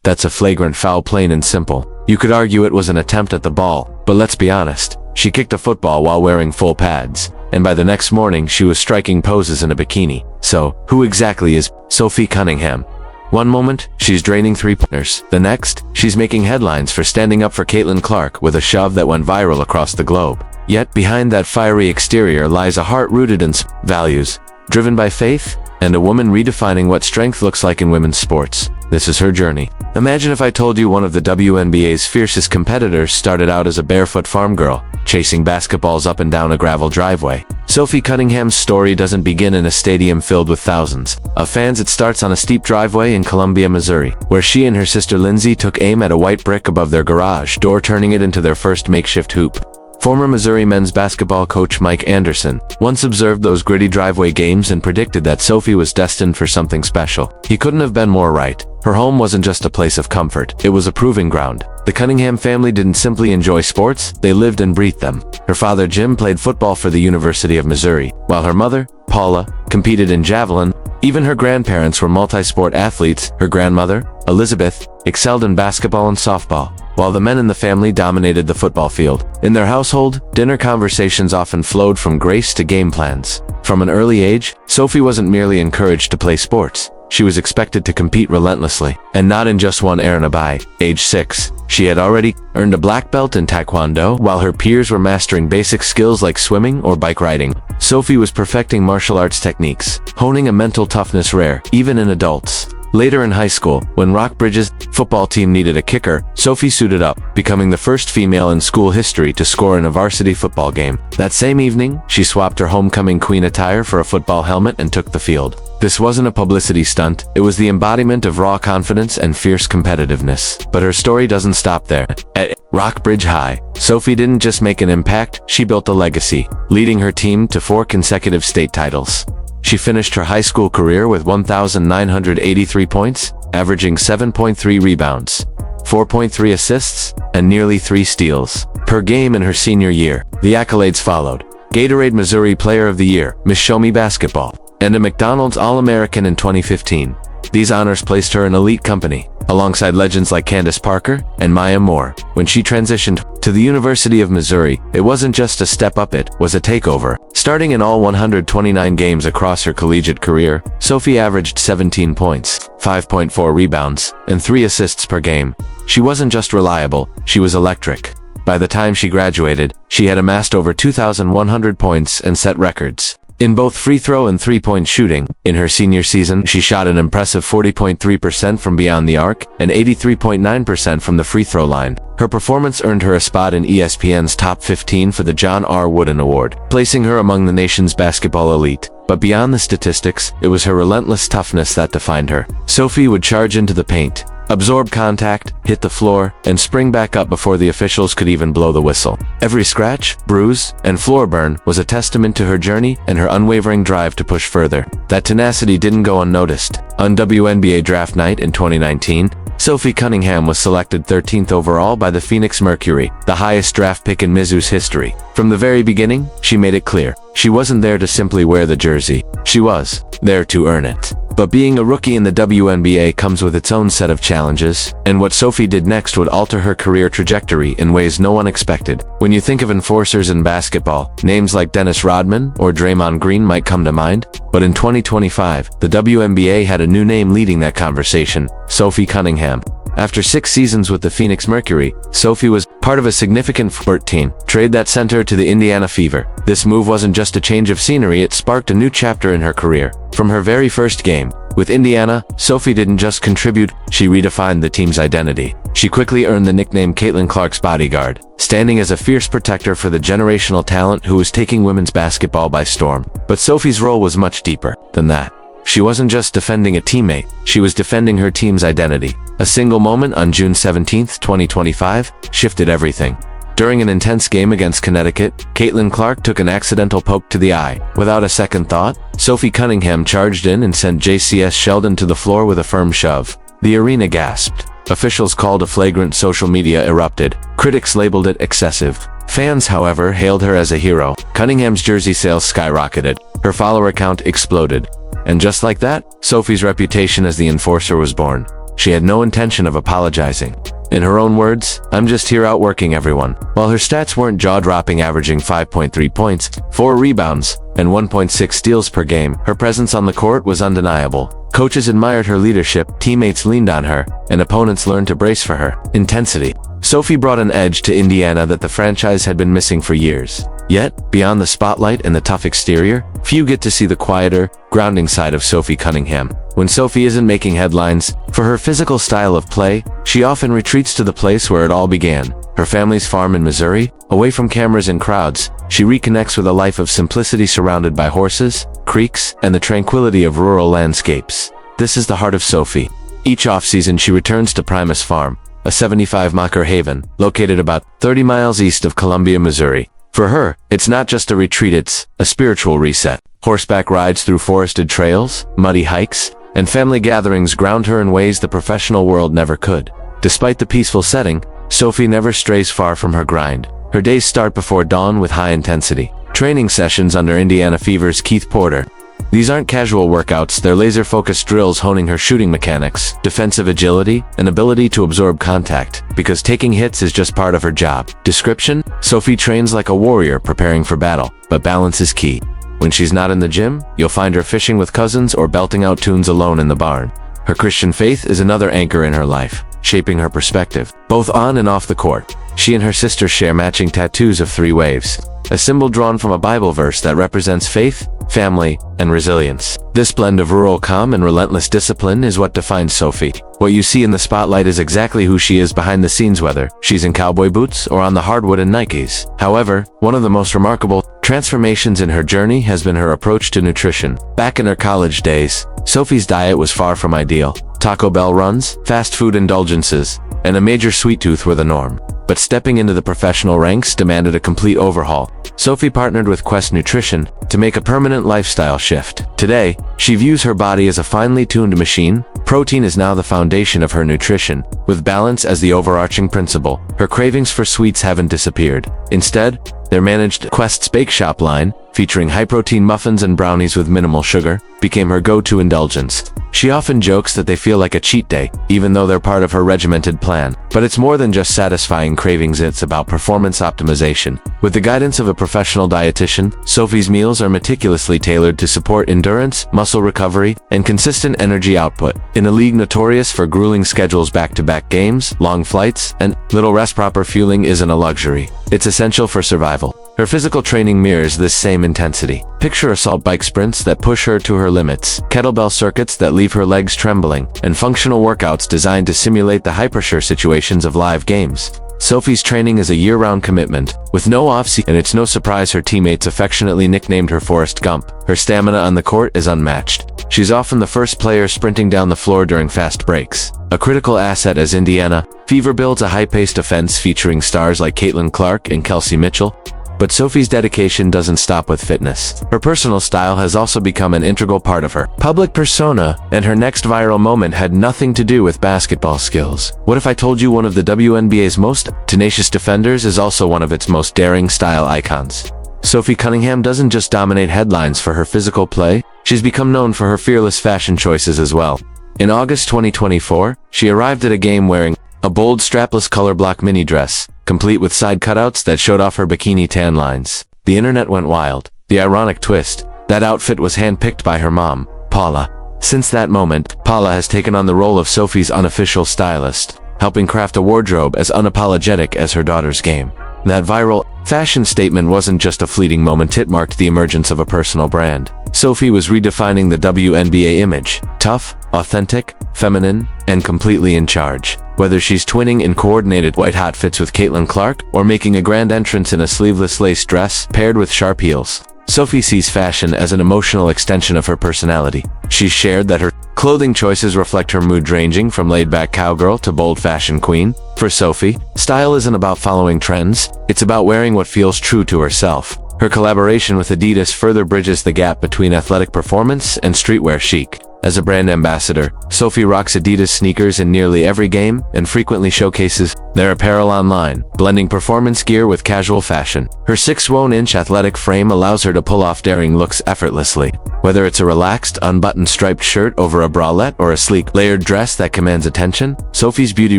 That's a flagrant foul, plain and simple. You could argue it was an attempt at the ball, but let's be honest. She kicked a football while wearing full pads, and by the next morning she was striking poses in a bikini. So, who exactly is Sophie Cunningham? One moment, she's draining three-pointers. The next, she's making headlines for standing up for Caitlin Clark with a shove that went viral across the globe. Yet, behind that fiery exterior lies a heart rooted in values, driven by faith, and a woman redefining what strength looks like in women's sports. This is her journey. Imagine if I told you one of the WNBA's fiercest competitors started out as a barefoot farm girl, chasing basketballs up and down a gravel driveway. Sophie Cunningham's story doesn't begin in a stadium filled with thousands of fans. It starts on a steep driveway in Columbia, Missouri, where she and her sister Lindsay took aim at a white brick above their garage door, turning it into their first makeshift hoop. Former Missouri men's basketball coach Mike Anderson once observed those gritty driveway games and predicted that Sophie was destined for something special. He couldn't have been more right. Her home wasn't just a place of comfort, it was a proving ground. The Cunningham family didn't simply enjoy sports, they lived and breathed them. Her father Jim played football for the University of Missouri, while her mother, Paula, competed in javelin. Even her grandparents were multi-sport athletes. Her grandmother, Elizabeth, excelled in basketball and softball, while the men in the family dominated the football field. In their household, dinner conversations often flowed from grace to game plans. From an early age, Sophie wasn't merely encouraged to play sports. She was expected to compete relentlessly, and not in just one arena. By age 6, she had already earned a black belt in Taekwondo, while her peers were mastering basic skills like swimming or bike riding. Sophie was perfecting martial arts techniques, honing a mental toughness rare, even in adults. Later in high school, when Rockbridge's football team needed a kicker, Sophie suited up, becoming the first female in school history to score in a varsity football game. That same evening, she swapped her homecoming queen attire for a football helmet and took the field. This wasn't a publicity stunt, it was the embodiment of raw confidence and fierce competitiveness. But her story doesn't stop there. At Rockbridge High, Sophie didn't just make an impact, she built a legacy, leading her team to 4 consecutive state titles. She finished her high school career with 1,983 points, averaging 7.3 rebounds, 4.3 assists, and nearly 3 steals per game in her senior year. The accolades followed: Gatorade Missouri Player of the Year, Miss Show Me Basketball, and a McDonald's All-American in 2015. These honors placed her in elite company, alongside legends like Candace Parker and Maya Moore. When she transitioned to the University of Missouri, it wasn't just a step up, it was a takeover. Starting in all 129 games across her collegiate career, Sophie averaged 17 points, 5.4 rebounds, and 3 assists per game. She wasn't just reliable, she was electric. By the time she graduated, she had amassed over 2,100 points and set records in both free throw and three-point shooting. In her senior season, she shot an impressive 40.3% from beyond the arc and 83.9% from the free throw line. Her performance earned her a spot in ESPN's top 15 for the John R. Wooden Award, placing her among the nation's basketball elite. But beyond the statistics, it was her relentless toughness that defined her. Sophie would charge into the paint, absorb contact, hit the floor, and spring back up before the officials could even blow the whistle. Every scratch, bruise, and floor burn was a testament to her journey and her unwavering drive to push further. That tenacity didn't go unnoticed. On WNBA draft night in 2019, Sophie Cunningham was selected 13th overall by the Phoenix Mercury, the highest draft pick in Mizzou's history. From the very beginning, she made it clear, she wasn't there to simply wear the jersey. She was there to earn it. But being a rookie in the WNBA comes with its own set of challenges, and what Sophie did next would alter her career trajectory in ways no one expected. When you think of enforcers in basketball, names like Dennis Rodman or Draymond Green might come to mind. But in 2025, the WNBA had a new name leading that conversation: Sophie Cunningham. After 6 seasons with the Phoenix Mercury, Sophie was part of a significant 14 trade that sent her to the Indiana Fever. This move wasn't just a change of scenery, it sparked a new chapter in her career. From her very first game with Indiana, Sophie didn't just contribute, she redefined the team's identity. She quickly earned the nickname Caitlin Clark's bodyguard, standing as a fierce protector for the generational talent who was taking women's basketball by storm. But Sophie's role was much deeper than that. She wasn't just defending a teammate, she was defending her team's identity. A single moment on June 17, 2025, shifted everything. During an intense game against Connecticut, Caitlin Clark took an accidental poke to the eye. Without a second thought, Sophie Cunningham charged in and sent JCS Sheldon to the floor with a firm shove. The arena gasped. Officials called a flagrant, social media erupted. Critics labeled it excessive. Fans, however, hailed her as a hero. Cunningham's jersey sales skyrocketed. Her follower count exploded. And just like that, Sophie's reputation as the enforcer was born. she had no intention of apologizing. In her own words, "I'm just here outworking everyone." While her stats weren't jaw-dropping, averaging 5.3 points, 4 rebounds, and 1.6 steals per game, her presence on the court was undeniable. Coaches admired her leadership, teammates leaned on her, and opponents learned to brace for her intensity. Sophie brought an edge to Indiana that the franchise had been missing for years. Yet, beyond the spotlight and the tough exterior, few get to see the quieter, grounding side of Sophie Cunningham. When Sophie isn't making headlines for her physical style of play, she often retreats to the place where it all began, her family's farm in Missouri. Away from cameras and crowds, she reconnects with a life of simplicity surrounded by horses, creeks, and the tranquility of rural landscapes. This is the heart of Sophie. Each off-season she returns to Primus Farm, a 75-acre haven, located about 30 miles east of Columbia, Missouri. For her, it's not just a retreat, it's a spiritual reset. Horseback rides through forested trails, muddy hikes, and family gatherings ground her in ways the professional world never could. Despite the peaceful setting, Sophie never strays far from her grind. Her days start before dawn with high-intensity training sessions under Indiana Fever's Keith Porter. These aren't casual workouts, they're laser-focused drills honing her shooting mechanics, defensive agility, and ability to absorb contact, because taking hits is just part of her job. Description: Sophie trains like a warrior preparing for battle, but balance is key. When she's not in the gym, you'll find her fishing with cousins or belting out tunes alone in the barn. Her Christian faith is another anchor in her life, shaping her perspective, both on and off the court. She and her sister share matching tattoos of 3 waves, a symbol drawn from a Bible verse that represents faith, family, and resilience. This blend of rural calm and relentless discipline is what defines Sophie. What you see in the spotlight is exactly who she is behind the scenes, whether she's in cowboy boots or on the hardwood in Nikes. However, one of the most remarkable transformations in her journey has been her approach to nutrition. Back in her college days, Sophie's diet was far from ideal. Taco Bell runs, fast food indulgences, and a major sweet tooth were the norm. But stepping into the professional ranks demanded a complete overhaul. Sophie partnered with Quest Nutrition to make a permanent lifestyle shift. Today, she views her body as a finely tuned machine. Protein is now the foundation of her nutrition, with balance as the overarching principle. Her cravings for sweets haven't disappeared. Instead, their managed Quest's Bake Shop line, featuring high-protein muffins and brownies with minimal sugar, became her go-to indulgence. She often jokes that they feel like a cheat day, even though they're part of her regimented plan. But it's more than just satisfying cravings, it's about performance optimization. With the guidance of a professional dietitian, Sophie's meals are meticulously tailored to support endurance, muscle recovery, and consistent energy output. In a league notorious for grueling schedules, back-to-back games, long flights, and little rest, proper fueling isn't a luxury. It's essential for survival. Her physical training mirrors this same intensity. Picture assault bike sprints that push her to her limits, kettlebell circuits that leave her legs trembling, and functional workouts designed to simulate the hyper-sure situations of live games. Sophie's training is a year-round commitment, with no off-season, and it's no surprise her teammates affectionately nicknamed her Forrest Gump. Her stamina on the court is unmatched. She's often the first player sprinting down the floor during fast breaks. A critical asset as Indiana Fever builds a high-paced offense featuring stars like Caitlin Clark and Kelsey Mitchell. But Sophie's dedication doesn't stop with fitness. Her personal style has also become an integral part of her public persona, and her next viral moment had nothing to do with basketball skills. What if I told you one of the WNBA's most tenacious defenders is also one of its most daring style icons? Sophie Cunningham doesn't just dominate headlines for her physical play, she's become known for her fearless fashion choices as well. In August 2024, she arrived at a game wearing a bold strapless color block mini dress, complete with side cutouts that showed off her bikini tan lines. The internet went wild. The ironic twist: that outfit was handpicked by her mom, Paula. Since that moment, Paula has taken on the role of Sophie's unofficial stylist, helping craft a wardrobe as unapologetic as her daughter's game. That viral fashion statement wasn't just a fleeting moment, it marked the emergence of a personal brand. Sophie was redefining the WNBA image: tough, authentic, feminine, and completely in charge. Whether she's twinning in coordinated white outfits with Caitlin Clark or making a grand entrance in a sleeveless lace dress paired with sharp heels, Sophie sees fashion as an emotional extension of her personality. She's shared that her clothing choices reflect her mood, ranging from laid-back cowgirl to bold fashion queen. For Sophie, style isn't about following trends, it's about wearing what feels true to herself. Her collaboration with Adidas further bridges the gap between athletic performance and streetwear chic. As a brand ambassador, Sophie rocks Adidas sneakers in nearly every game and frequently showcases their apparel online, blending performance gear with casual fashion. Her 6'1" athletic frame allows her to pull off daring looks effortlessly. Whether it's a relaxed, unbuttoned striped shirt over a bralette or a sleek, layered dress that commands attention, Sophie's beauty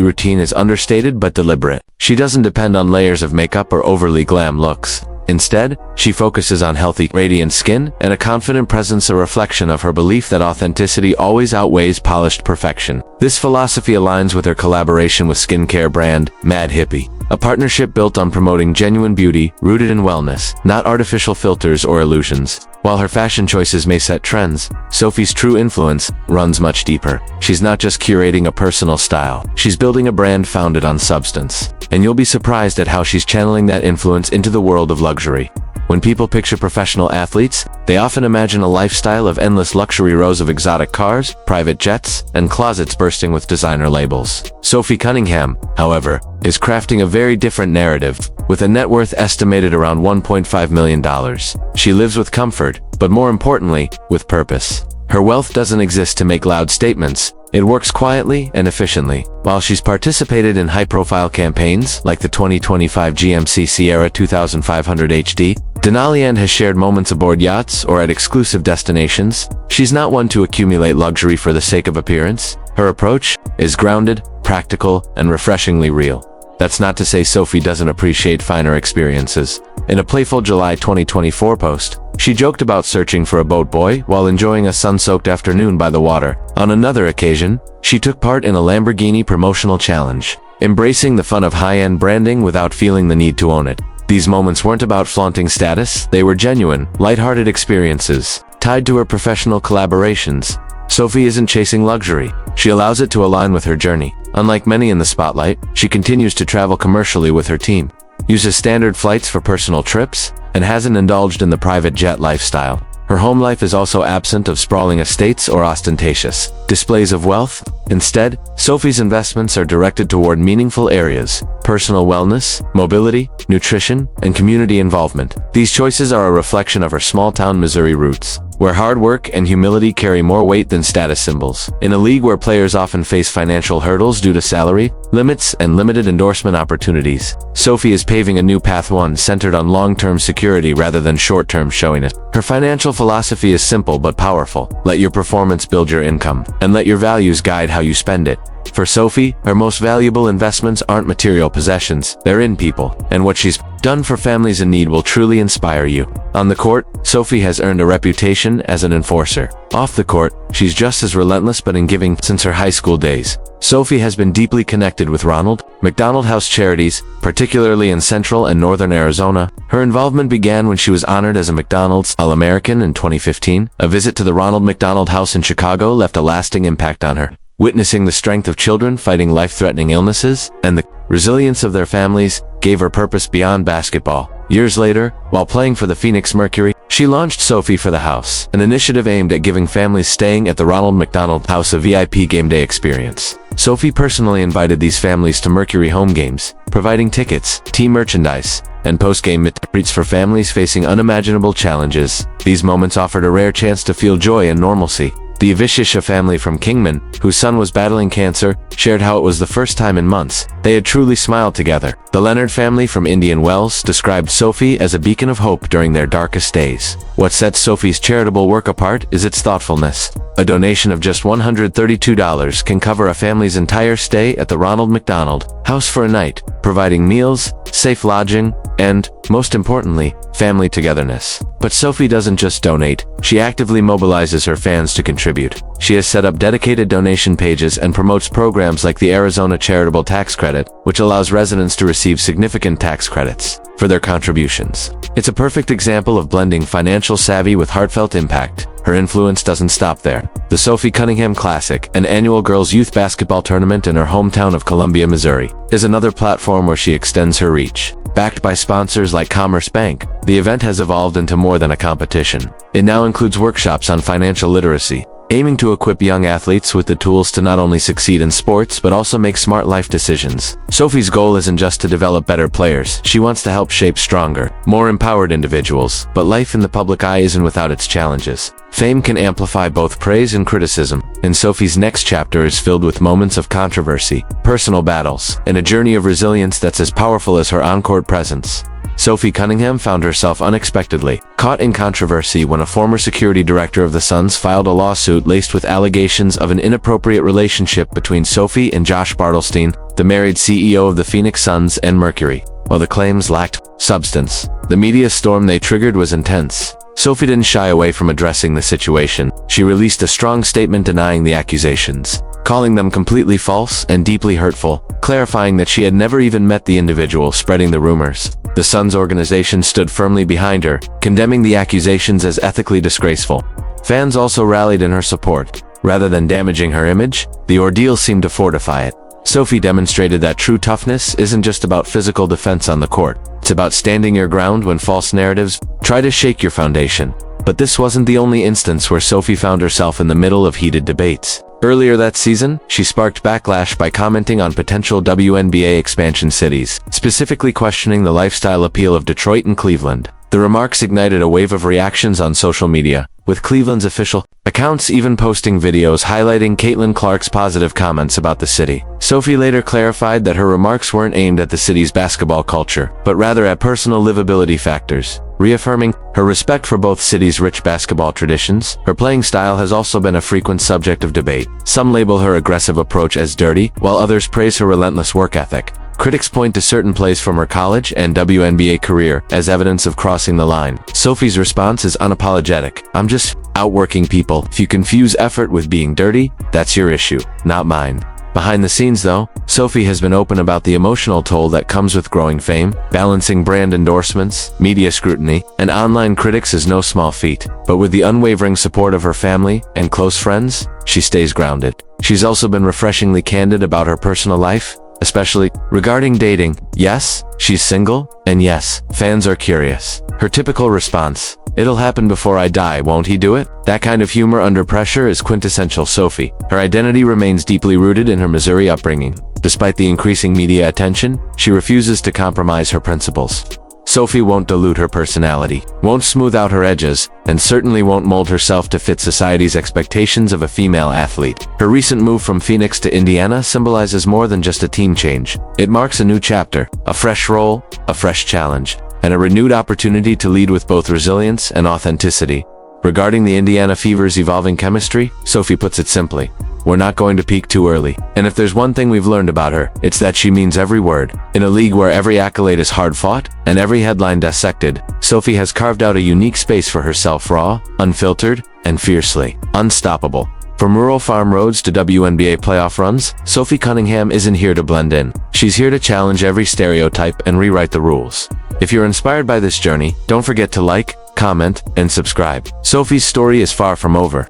routine is understated but deliberate. She doesn't depend on layers of makeup or overly glam looks. Instead, she focuses on healthy, radiant skin and a confident presence, a reflection of her belief that authenticity always outweighs polished perfection. This philosophy aligns with her collaboration with skincare brand Mad Hippie, a partnership built on promoting genuine beauty rooted in wellness, not artificial filters or illusions. While her fashion choices may set trends, Sophie's true influence runs much deeper. She's not just curating a personal style, she's building a brand founded on substance. And you'll be surprised at how she's channeling that influence into the world of luxury. When people picture professional athletes, they often imagine a lifestyle of endless luxury, rows of exotic cars, private jets, and closets bursting with designer labels. Sophie Cunningham, however, is crafting a very different narrative. With a net worth estimated around $1.5 million, she lives with comfort, but more importantly, with purpose. Her wealth doesn't exist to make loud statements. It works quietly and efficiently. While she's participated in high-profile campaigns like the 2025 GMC Sierra 2500 HD, Denali and has shared moments aboard yachts or at exclusive destinations. She's not one to accumulate luxury for the sake of appearance. Her approach is grounded, practical, and refreshingly real. That's not to say Sophie doesn't appreciate finer experiences. In a playful July 2024 post, she joked about searching for a boat boy while enjoying a sun-soaked afternoon by the water. On another occasion, she took part in a Lamborghini promotional challenge, embracing the fun of high-end branding without feeling the need to own it. These moments weren't about flaunting status, they were genuine, lighthearted experiences, tied to her professional collaborations. Sophie isn't chasing luxury, she allows it to align with her journey. Unlike many in the spotlight, she continues to travel commercially with her team, uses standard flights for personal trips, and hasn't indulged in the private jet lifestyle. Her home life is also absent of sprawling estates or ostentatious displays of wealth. Instead, Sophie's investments are directed toward meaningful areas: personal wellness, mobility, nutrition, and community involvement. These choices are a reflection of her small-town Missouri roots, where hard work and humility carry more weight than status symbols. In a league where players often face financial hurdles due to salary limits and limited endorsement opportunities, Sophie is paving a new path, one centered on long-term security rather than short-term showiness. Her financial philosophy is simple but powerful. Let your performance build your income, and let your values guide how you spend it. For Sophie, her most valuable investments aren't material possessions, they're in people, and what she's done for families in need will truly inspire you. On the court, Sophie has earned a reputation as an enforcer. Off the court, she's just as relentless but in giving. Since her high school days, Sophie has been deeply connected with Ronald McDonald House charities, particularly in Central and Northern Arizona. Her involvement began when she was honored as a McDonald's All-American in 2015. A visit to the Ronald McDonald House in Chicago left a lasting impact on her. Witnessing the strength of children fighting life-threatening illnesses and the resilience of their families gave her purpose beyond basketball. Years later, while playing for the Phoenix Mercury, she launched Sophie for the House, an initiative aimed at giving families staying at the Ronald McDonald House a VIP game day experience. Sophie personally invited these families to Mercury home games, providing tickets, team merchandise, and post-game treats for families facing unimaginable challenges. These moments offered a rare chance to feel joy and normalcy. The Avishisha family from Kingman, whose son was battling cancer, shared how it was the first time in months they had truly smiled together. The Leonard family from Indian Wells described Sophie as a beacon of hope during their darkest days. What sets Sophie's charitable work apart is its thoughtfulness. A donation of just $132 can cover a family's entire stay at the Ronald McDonald House for a night, providing meals, safe lodging, and, most importantly, family togetherness. But Sophie doesn't just donate, she actively mobilizes her fans to contribute. She has set up dedicated donation pages and promotes programs like the Arizona Charitable Tax Credit, which allows residents to receive significant tax credits for their contributions. It's a perfect example of blending financial savvy with heartfelt impact. Her influence doesn't stop there. The Sophie Cunningham Classic, an annual girls' youth basketball tournament in her hometown of Columbia, Missouri, is another platform where she extends her reach. Backed by sponsors like Commerce Bank, the event has evolved into more than a competition. It now includes workshops on financial literacy, aiming to equip young athletes with the tools to not only succeed in sports but also make smart life decisions. Sophie's goal isn't just to develop better players, she wants to help shape stronger, more empowered individuals, but life in the public eye isn't without its challenges. Fame can amplify both praise and criticism, and Sophie's next chapter is filled with moments of controversy, personal battles, and a journey of resilience that's as powerful as her on-court presence. Sophie Cunningham found herself unexpectedly caught in controversy when a former security director of the Suns filed a lawsuit laced with allegations of an inappropriate relationship between Sophie and Josh Bartelstein, the married CEO of the Phoenix Suns and Mercury. While the claims lacked substance, the media storm they triggered was intense. Sophie didn't shy away from addressing the situation. She released a strong statement denying the accusations, calling them completely false and deeply hurtful, clarifying that she had never even met the individual spreading the rumors. The Suns organization stood firmly behind her, condemning the accusations as ethically disgraceful. Fans also rallied in her support. Rather than damaging her image, the ordeal seemed to fortify it. Sophie demonstrated that true toughness isn't just about physical defense on the court. It's about standing your ground when false narratives try to shake your foundation. But this wasn't the only instance where Sophie found herself in the middle of heated debates. Earlier that season, she sparked backlash by commenting on potential WNBA expansion cities, specifically questioning the lifestyle appeal of Detroit and Cleveland. The remarks ignited a wave of reactions on social media, with Cleveland's official accounts even posting videos highlighting Caitlin Clark's positive comments about the city. Sophie later clarified that her remarks weren't aimed at the city's basketball culture, but rather at personal livability factors. Reaffirming her respect for both cities' rich basketball traditions, her playing style has also been a frequent subject of debate. Some label her aggressive approach as dirty, while others praise her relentless work ethic. Critics point to certain plays from her college and WNBA career as evidence of crossing the line. Sophie's response is unapologetic. "I'm just outworking people. If you confuse effort with being dirty, that's your issue, not mine." Behind the scenes though, Sophie has been open about the emotional toll that comes with growing fame. Balancing brand endorsements, media scrutiny, and online critics is no small feat. But with the unwavering support of her family and close friends, she stays grounded. She's also been refreshingly candid about her personal life, especially regarding dating. Yes, she's single, and yes, fans are curious. Her typical response: "It'll happen before I die, won't he do it?" That kind of humor under pressure is quintessential Sophie. Her identity remains deeply rooted in her Missouri upbringing. Despite the increasing media attention, she refuses to compromise her principles. Sophie won't dilute her personality, won't smooth out her edges, and certainly won't mold herself to fit society's expectations of a female athlete. Her recent move from Phoenix to Indiana symbolizes more than just a team change. It marks a new chapter, a fresh role, a fresh challenge, and a renewed opportunity to lead with both resilience and authenticity. Regarding the Indiana Fever's evolving chemistry, Sophie puts it simply: "We're not going to peak too early." And if there's one thing we've learned about her, it's that she means every word. In a league where every accolade is hard-fought and every headline dissected, Sophie has carved out a unique space for herself, raw, unfiltered, and fiercely unstoppable. From rural farm roads to WNBA playoff runs, Sophie Cunningham isn't here to blend in. She's here to challenge every stereotype and rewrite the rules. If you're inspired by this journey, don't forget to like, comment, and subscribe. Sophie's story is far from over.